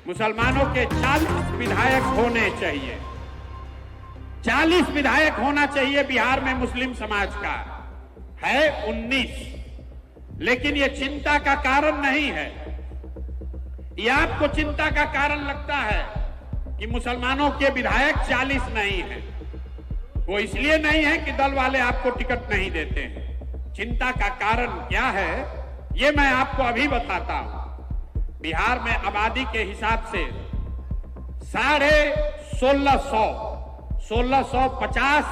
मुसलमानों के 40 विधायक होने चाहिए। 40 विधायक होना चाहिए बिहार में मुस्लिम समाज का, है 19। लेकिन ये चिंता का कारण नहीं है। ये आपको चिंता का कारण लगता है कि मुसलमानों के विधायक 40 नहीं है। वो इसलिए नहीं है कि दल वाले आपको टिकट नहीं देते हैं। चिंता का कारण क्या है ये मैं आपको अभी बताता हूं। बिहार में आबादी के हिसाब से 1650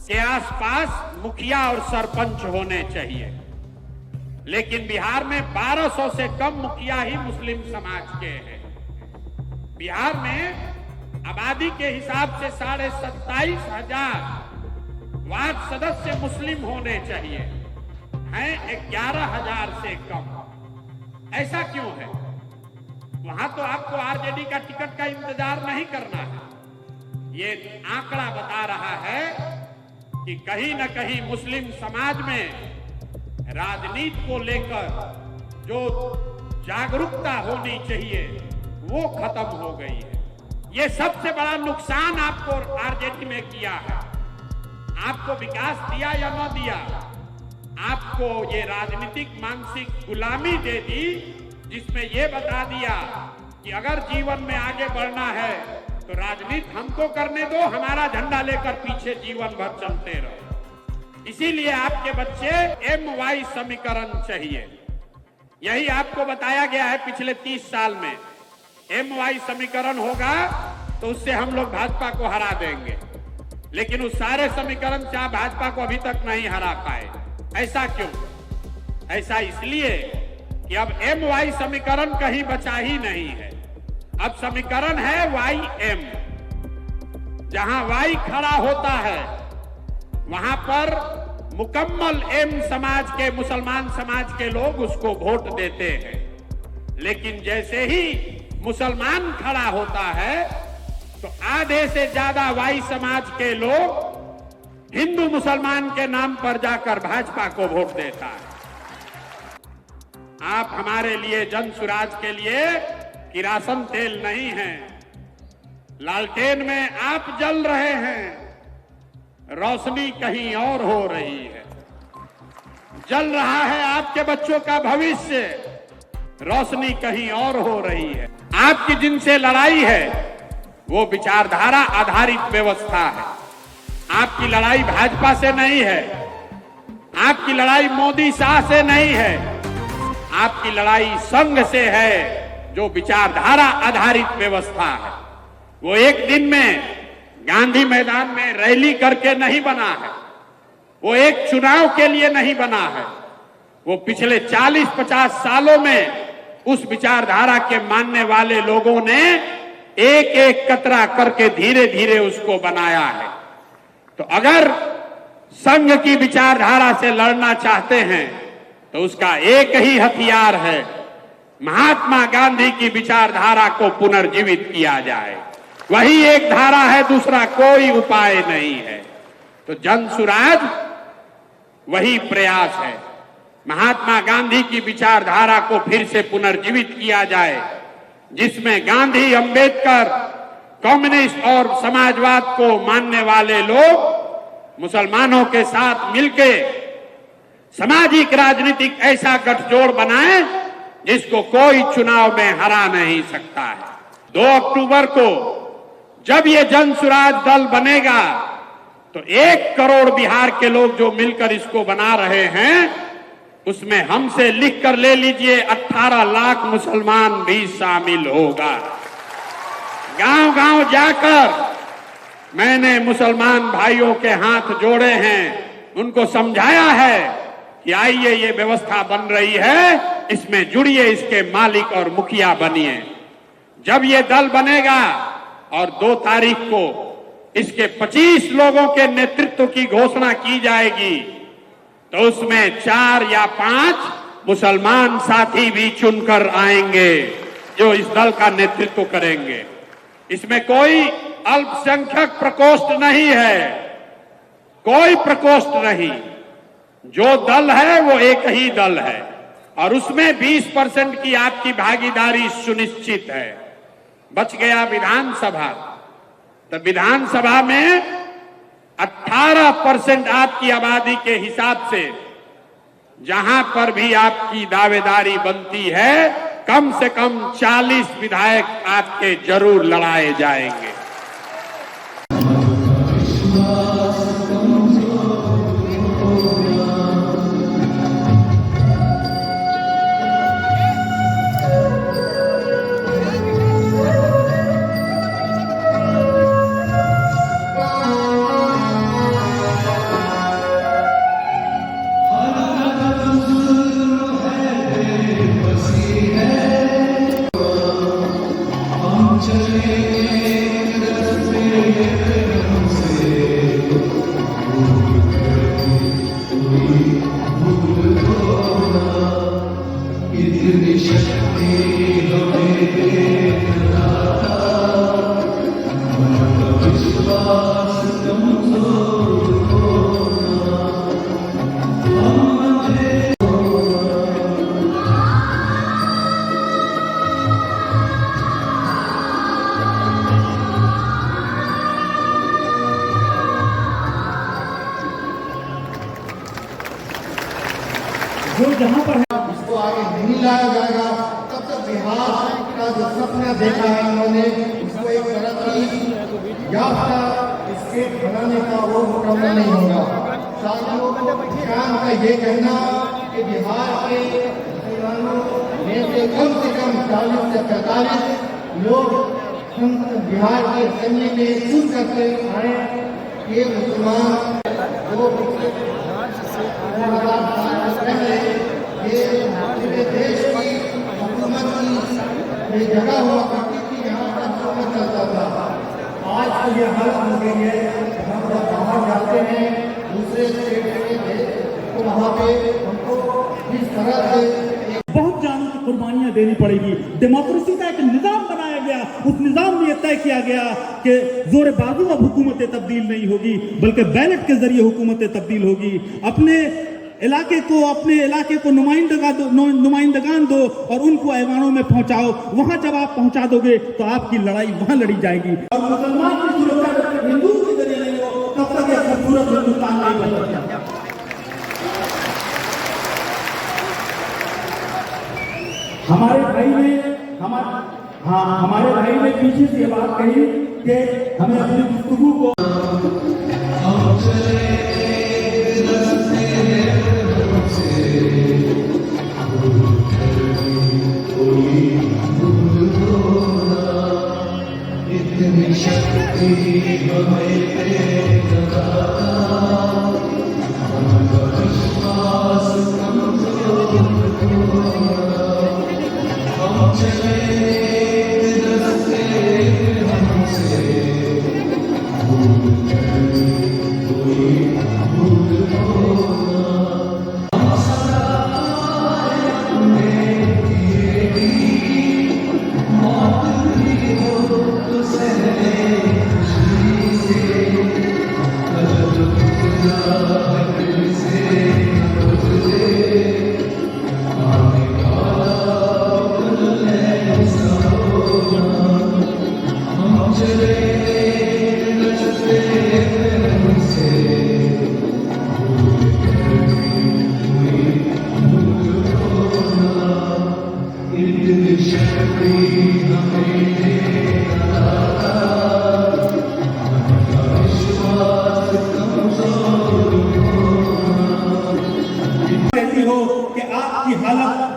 के आसपास मुखिया और सरपंच होने चाहिए, लेकिन बिहार में 1200 से कम मुखिया ही मुस्लिम समाज के हैं। बिहार में आबादी के हिसाब से 27,500 वार्ड सदस्य मुस्लिम होने चाहिए, हैं 11,000 से कम। ऐसा क्यों है? वहां तो आपको आरजेडी का टिकट का इंतजार नहीं करना है। ये आंकड़ा बता रहा है कि कहीं न कहीं मुस्लिम समाज में राजनीति को लेकर जो जागरूकता होनी चाहिए वो खत्म हो गई है। ये सबसे बड़ा नुकसान आपको आरजेडी में किया है। आपको विकास दिया या न दिया, आपको ये राजनीतिक मानसिक गुलामी दे दी, जिसमें ये बता दिया कि अगर जीवन में आगे बढ़ना है तो राजनीति हमको करने दो, हमारा झंडा लेकर पीछे जीवन भर चलते रहो। इसीलिए आपके बच्चे MY समीकरण चाहिए। यही आपको बताया गया है पिछले 30 साल में। MY समीकरण होगा तो उससे हम लोग भाजपा को हरा देंगे, लेकिन उस सारे समीकरण से आप भाजपा को अभी तक नहीं हरा पाए। ऐसा क्यों? ऐसा इसलिए कि अब MY समीकरण कहीं बचा ही नहीं है। अब समीकरण है YM। जहां Y खड़ा होता है वहां पर मुकम्मल M समाज के, मुसलमान समाज के लोग उसको वोट देते हैं। लेकिन जैसे ही मुसलमान खड़ा होता है तो आधे से ज्यादा Y समाज के लोग हिंदू मुसलमान के नाम पर जाकर भाजपा को वोट देता है। आप हमारे लिए, जन सुराज के लिए किरासन तेल नहीं है। लालटेन में आप जल रहे हैं, रोशनी कहीं और हो रही है। जल रहा है आपके बच्चों का भविष्य, रोशनी कहीं और हो रही है। आपकी जिनसे लड़ाई है वो विचारधारा आधारित व्यवस्था है। आपकी लड़ाई भाजपा से नहीं है, आपकी लड़ाई मोदी शाह से नहीं है, आपकी लड़ाई संघ से है, जो विचारधारा आधारित व्यवस्था है। वो एक दिन में गांधी मैदान में रैली करके नहीं बना है, वो एक चुनाव के लिए नहीं बना है। वो पिछले 40-50 सालों में उस विचारधारा के मानने वाले लोगों ने एक एक कतरा करके धीरे धीरे उसको बनाया है। तो अगर संघ की विचारधारा से लड़ना चाहते हैं तो उसका एक ही हथियार है, महात्मा गांधी की विचारधारा को पुनर्जीवित किया जाए। वही एक धारा है, दूसरा कोई उपाय नहीं है। तो जन सुराज वही प्रयास है, महात्मा गांधी की विचारधारा को फिर से पुनर्जीवित किया जाए, जिसमें गांधी, अंबेडकर, कम्युनिस्ट और समाजवाद को मानने वाले लोग मुसलमानों के साथ मिलकर सामाजिक राजनीतिक ऐसा गठजोड़ बनाए जिसको कोई चुनाव में हरा नहीं सकता है। 2 अक्टूबर को जब ये जन सुराज दल बनेगा तो 1 करोड़ बिहार के लोग जो मिलकर इसको बना रहे हैं, उसमें हमसे लिख कर ले लीजिए 18 लाख मुसलमान भी शामिल होगा। गांव गांव जाकर मैंने मुसलमान भाइयों के हाथ जोड़े हैं, उनको समझाया है कि आइए ये व्यवस्था बन रही है, इसमें जुड़िए, इसके मालिक और मुखिया बनिए। जब ये दल बनेगा और 2 तारीख को इसके 25 लोगों के नेतृत्व की घोषणा की जाएगी तो उसमें 4 या 5 मुसलमान साथी भी चुनकर आएंगे जो इस दल का नेतृत्व करेंगे। इसमें कोई अल्पसंख्यक प्रकोष्ठ नहीं है, कोई प्रकोष्ठ नहीं। जो दल है वो एक ही दल है और उसमें 20% की आपकी भागीदारी सुनिश्चित है। बच गया विधानसभा। तो विधानसभा में 18% आपकी आबादी के हिसाब से जहां पर भी आपकी दावेदारी बनती है, कम से कम 40 विधायक आपके जरूर लड़ाए जाएंगे। जो जहाँ पर है इसको आगे नहीं लाया जाएगा, तब तक बिहार का जो सपना देखा है उन्होंने, उसको एक तरक्की याफ्ता स्टेट बनाने का वो मुकम्मल नहीं होगा। साथियों, किसान का ये कहना कि बिहार के मुसलमानों में से कम 40 से 45 लोग बिहार के असेंबली में चुन करके आए, ये मुसलमान वो पूरे देश की हुकूमत की जगह हुआ करती थी, यहाँ पर हुकूमत चलता था। आज तो ये हालत हो गई है, हम जब बाहर जाते हैं दूसरे स्टेट में तो वहाँ पे हमको जिस तरह से बहुत जानों की कुर्बानियां देनी पड़ेगी। डेमोक्रेसी का एक निजाम बनाया गया, उस निजाम में तय किया गया कि जोर बाजू अब हुकूमतें तब्दील नहीं होगी, बल्कि बैलेट के जरिए हुकूमतें तब्दील होगी। अपने इलाके को नुमाइंदगान दो और उनको ऐवानों में पहुंचाओ। वहां जब आप पहुंचा दोगे तो आपकी लड़ाई वहां लड़ी जाएगी। और मुसलमान की सुरक्षा हिंदू के जरिए नहीं हो, तब तक यह खूबसूरत हिंदुस्तान नहीं बन सकता। हमारे भाई ने पीछे से बात कही कि हमें अपनी गुफ्तगू को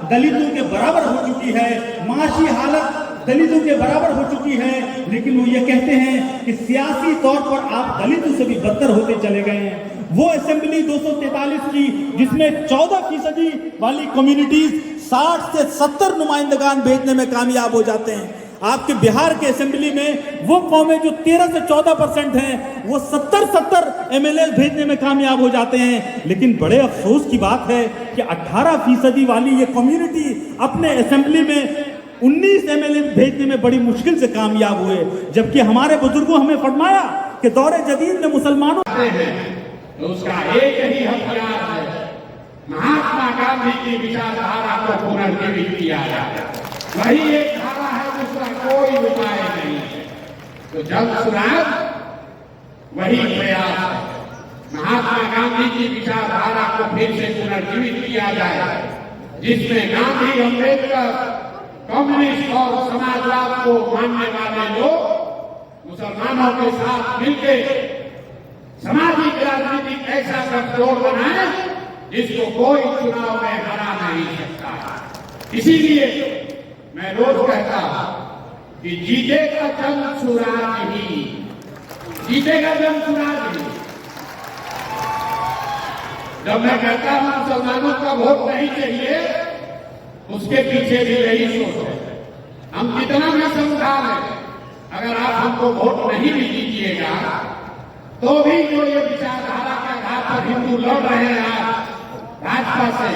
दलितों के बराबर हो चुकी है, माशी हालत दलितों के बराबर हो चुकी है, लेकिन वो ये कहते हैं कि सियासी तौर पर आप दलितों से भी बदतर होते चले गए हैं। वो असेंबली 243 की जिसमें 14% वाली कम्युनिटीज 60 से 70 नुमाइंदगान भेजने में कामयाब हो जाते हैं। आपके बिहार के असेंबली में वो कौमें जो 13 से 14% हैं, वो 70 एमएलए भेजने में कामयाब हो जाते हैं। लेकिन बड़े अफसोस की बात है कि 18% वाली ये कम्युनिटी अपने असेंबली में 19 एमएलए भेजने में बड़ी मुश्किल से कामयाब हुए, जबकि हमारे बुजुर्गों हमें फरमाया कि दौरे जदीद में मुसलमानों तो उसका एक ही हथियार है, महात्मा गांधी की विचारधारा को पुनर्जीवित किया जाए। वही एक धारा है जिसका कोई उपाय नहीं है। तो जन सुराज वही प्रयास है। महात्मा गांधी की विचारधारा को फिर से पुनर्जीवित किया जाए, जिसमें गांधी, अम्बेडकर, कम्युनिस्ट और समाजवाद को मानने वाले लोग मुसलमानों के साथ मिलकर सामाजिक राजनीतिक ऐसा गठजोड़ बनाए जिसको कोई चुनाव में हरा नहीं सकता। इसीलिए मैं रोज कहता हूं कि जीतेगा जन सुराज ही, जीतेगा जन सुराज ही। जब मैं कहता हूं मुसलमानों का वोट नहीं चाहिए, उसके पीछे भी यही सोच है। हम कितना भी समझा लें, अगर आप हमको वोट नहीं भी दीजिएगा तो भी जो ये विचारधारा के आधार पर हिंदू लड़ रहे हैं भाजपा से,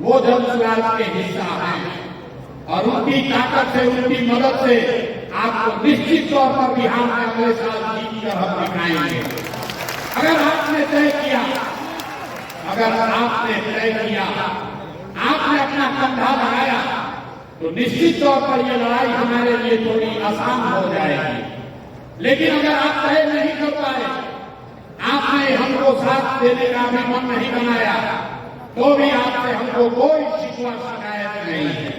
वो जन सुराज के हिस्सा हैं और उनकी ताकत से, उनकी मदद से आपको निश्चित तौर पर बिहार में अगले साल जीत कर हम दिखाएंगे। अगर आपने तय किया, अगर आपने तय किया, आपने अपना कंधा लगाया, तो निश्चित तौर पर यह लड़ाई हमारे लिए थोड़ी आसान हो जाएगी। लेकिन अगर आप तय नहीं कर पाए, आपने हमको साथ देने का भी मन नहीं बनाया, तो भी आपसे हमको कोई शिकवा शिकायत नहीं है।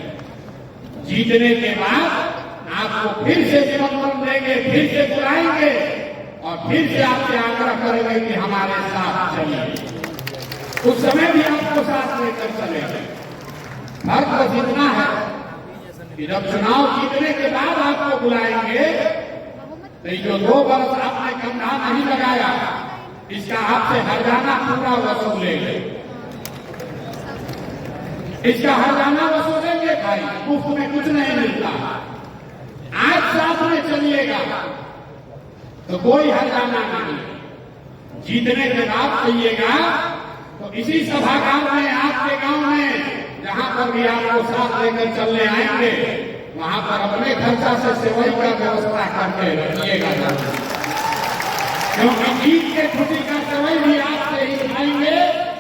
जीतने के बाद आपको फिर से निमंत्रण देंगे, फिर से बुलाएंगे और फिर से आपसे आग्रह करेंगे कि हमारे साथ चलिए। उस समय भी आपको साथ लेकर चलेंगे। फर्क बस इतना है कि जब चुनाव जीतने के बाद आपको बुलाएंगे तो जो 2 वर्ष आपने कंधा नहीं लगाया, इसका आपसे हर्जाना पूरा वसूलेंगे, इसका हर्जाना वसूलेंगे भाई। मुफ्त में कुछ नहीं मिलता। आज साथ में चलिएगा तो कोई हर्जाना नहीं। जीतने के बाद चलिएगा तो इसी सभागार में, आपके गांव में, जहां पर भी आपको साथ लेकर चलने आएंगे, वहां पर अपने खर्चा से सेवई का व्यवस्था करके रखिएगा। क्योंकि जीत के खुशी का सेवई भी आपसे ही खाएंगे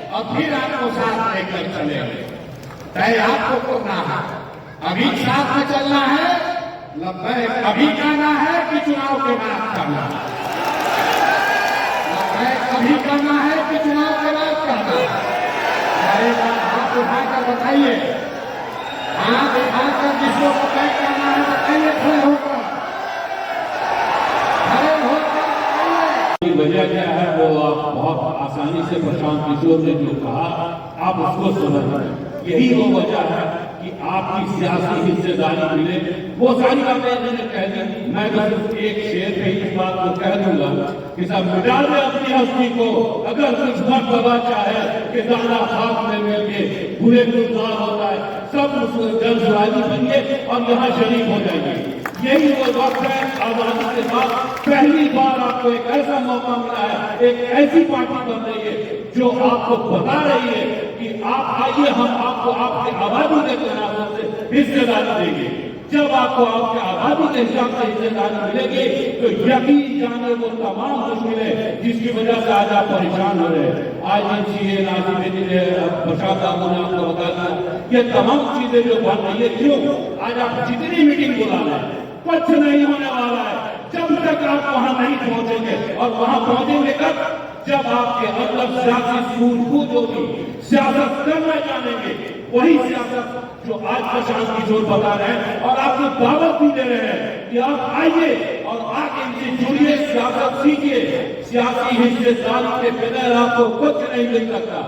और फिर आपको साथ लेकर चलेंगे। तय आपको करना है। अभी साथ में चलना है, लब्बैक अभी करना है कि चुनाव के बाद करना है? लब्बैक अभी करना है कि चुनाव के बाद करना है? अरे हाथ उठाकर बताइए, हाथ उठाकर जिसको लब्बैक करना है बताइए, खड़े होकर, खड़े होकर बताइए। वजह क्या है वो आप बहुत आसानी से प्रशांत किशोर ने जो कहा आप उसको समझ रहे हैं। यही वो वजह है कि आपकी सियासी हिस्सेदारी मिले। वो सारी बातें मैंने कह दी। मैं बस एक शेर पे इस बात को कह दूंगा कि सब मिटा दे अपनी हस्ती को, अगर कुछ मर्तबा चाहे कि दाना खाक में मिलके बुरे गुलजार होता है, सब जन सुराजी बनिए और यहाँ शरीक हो जाएंगे। यही वो वक्त है। आजादी के बाद पहली बार आपको एक ऐसा मौका मिला है, एक ऐसी पार्टी बन रही है जो आपको बता रही है कि आप आइए, हम आपको आपके आबादी के हिसाब से हिस्सेदारी देंगे। जब आपको आपके आबादी के हिसाब से हिस्सेदारी मिलेगी तो यकीन जाने वो तमाम मुश्किलें जिसकी वजह से आज आप परेशान हो रहे हैं, आज NCA, प्रसाद बाबू ने आपको बता दिया, ये तमाम चीजें जो बन रही है, क्यों आज आप जितनी मीटिंग बुला रहे हैं कुछ नहीं होने वाला है जब तक आप वहां नहीं पहुंचेंगे। और वहां पहुंचेंगे कब? जब आपके अंदर सियासी सूझबूझ होगी, सियासत करना जानेंगे, वही सियासत जो आज प्रशांत किशोर बता रहे हैं और आपको दावत भी दे रहे हैं कि आप आइए और आगे इनसे जुड़िए, सियासत सीखिए। सियासी हिस्सेदारी के बगैर आपको कुछ नहीं मिल सकता।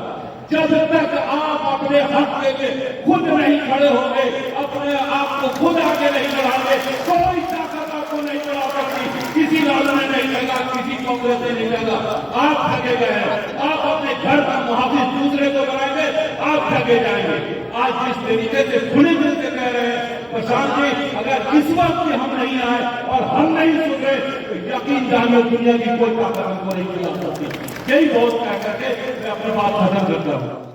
जब तक आप अपने हक के लिए खुद नहीं खड़े होंगे, अपने आप को खुद आगे नहीं बढ़ाएंगे, कोई ताकत आपको नहीं बढ़ा सकती। किसी लालू ने नहीं लगा, किसी कांग्रेस ने नहीं लगा, आप ठगे गए हैं। आप अपने घर का मुहाफिज दूसरे को बनाएंगे, आप ठगे जाएंगे। आज जिस तरीके से खुले दिल से कह रहे हैं प्रशांत जी, अगर इस वक्त भी हम नहीं आए और हम नहीं सुन रहे तो यकीन जानिए दुनिया की कोई ताकत हमको नहीं मिला सकती। यही बहुत कह करके मैं अपनी बात खत्म करता हूँ।